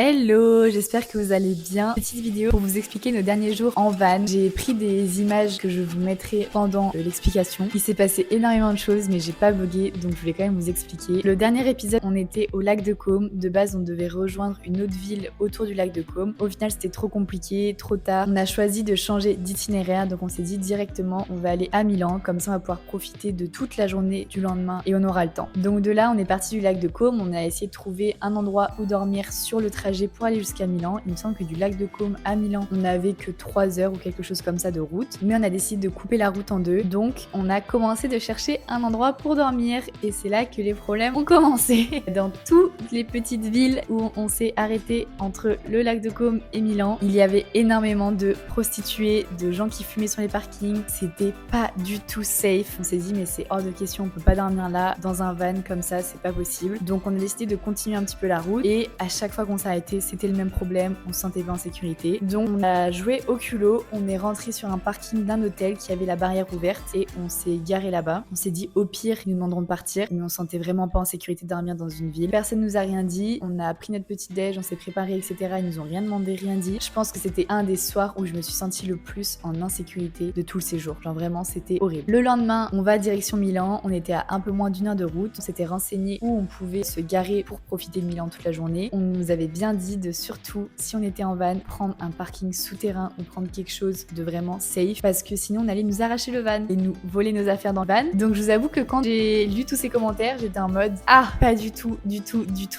Hello, j'espère que vous allez bien. Petite vidéo pour vous expliquer nos derniers jours en van. J'ai pris des images que je vous mettrai pendant l'explication. Il s'est passé énormément de choses mais j'ai pas bugué donc je voulais quand même vous expliquer. Le dernier épisode, on était au lac de Caume. De base, on devait rejoindre une autre ville autour du lac de Caume. Au final, c'était trop compliqué, trop tard. On a choisi de changer d'itinéraire donc on s'est dit directement on va aller à Milan. Comme ça, on va pouvoir profiter de toute la journée du lendemain et on aura le temps. Donc de là, on est parti du lac de Caume. On a essayé de trouver un endroit où dormir sur le trajet pour aller jusqu'à Milan. Il me semble que du lac de Caume à Milan, on n'avait que 3 heures ou quelque chose comme ça de route. Mais on a décidé de couper la route en deux. Donc, on a commencé de chercher un endroit pour dormir. Et c'est là que les problèmes ont commencé. Dans toutes les petites villes où on s'est arrêté entre le lac de Caume et Milan, il y avait énormément de prostituées, de gens qui fumaient sur les parkings. C'était pas du tout safe. On s'est dit, mais c'est hors de question, on peut pas dormir là, dans un van comme ça, c'est pas possible. Donc, on a décidé de continuer un petit peu la route. Et à chaque fois qu'on s'est arrêté, c'était le même problème, on se sentait pas en sécurité. Donc on a joué au culot, on est rentré sur un parking d'un hôtel qui avait la barrière ouverte et on s'est garé là-bas. On s'est dit au pire, ils nous demanderont de partir, mais on se sentait vraiment pas en sécurité de dormir dans une ville. Personne nous a rien dit, on a pris notre petit déj, on s'est préparé, etc. Ils nous ont rien demandé, rien dit. Je pense que c'était un des soirs où je me suis sentie le plus en insécurité de tout le séjour. Genre vraiment, c'était horrible. Le lendemain, on va direction Milan, on était à un peu moins d'1 heure de route, on s'était renseigné où on pouvait se garer pour profiter de Milan toute la journée. On nous avait bien dit de surtout, si on était en van, prendre un parking souterrain ou prendre quelque chose de vraiment safe parce que sinon on allait nous arracher le van et nous voler nos affaires dans le van. Donc je vous avoue que quand j'ai lu tous ces commentaires, j'étais en mode pas du tout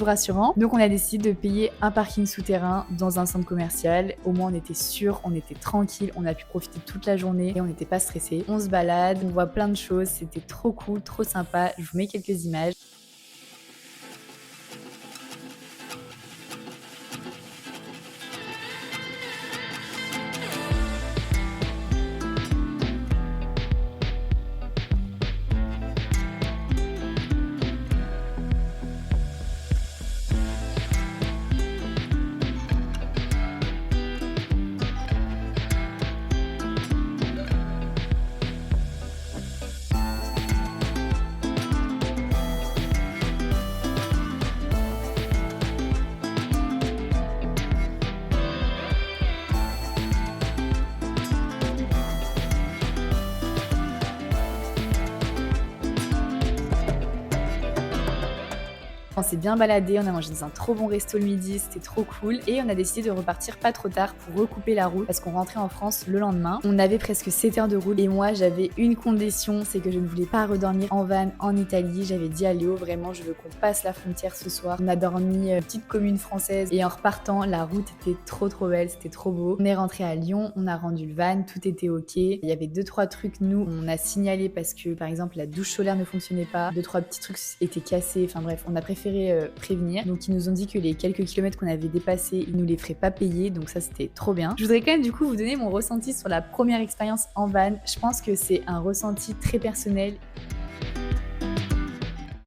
rassurant. Donc on a décidé de payer un parking souterrain dans un centre commercial. Au moins on était sûr, on était tranquille, on a pu profiter toute la journée et on n'était pas stressé. On se balade, on voit plein de choses, c'était trop cool, trop sympa. Je vous mets quelques images. On s'est bien baladé, on a mangé dans un trop bon resto le midi, c'était trop cool et on a décidé de repartir pas trop tard pour recouper la route parce qu'on rentrait en France le lendemain. On avait presque 7 heures de route et moi j'avais une condition, c'est que je ne voulais pas redormir en van en Italie. J'avais dit à Léo, vraiment je veux qu'on passe la frontière ce soir. On a dormi petite commune française et en repartant la route était trop belle, c'était trop beau. On est rentré à Lyon, on a rendu le van, tout était ok. Il y avait 2-3 trucs nous on a signalé parce que par exemple la douche solaire ne fonctionnait pas, 2-3 petits trucs étaient cassés, enfin bref on a préféré prévenir. Donc ils nous ont dit que les quelques kilomètres qu'on avait dépassés, ils nous les feraient pas payer, donc ça c'était trop bien. Je voudrais quand même du coup vous donner mon ressenti sur la première expérience en van. Je pense que c'est un ressenti très personnel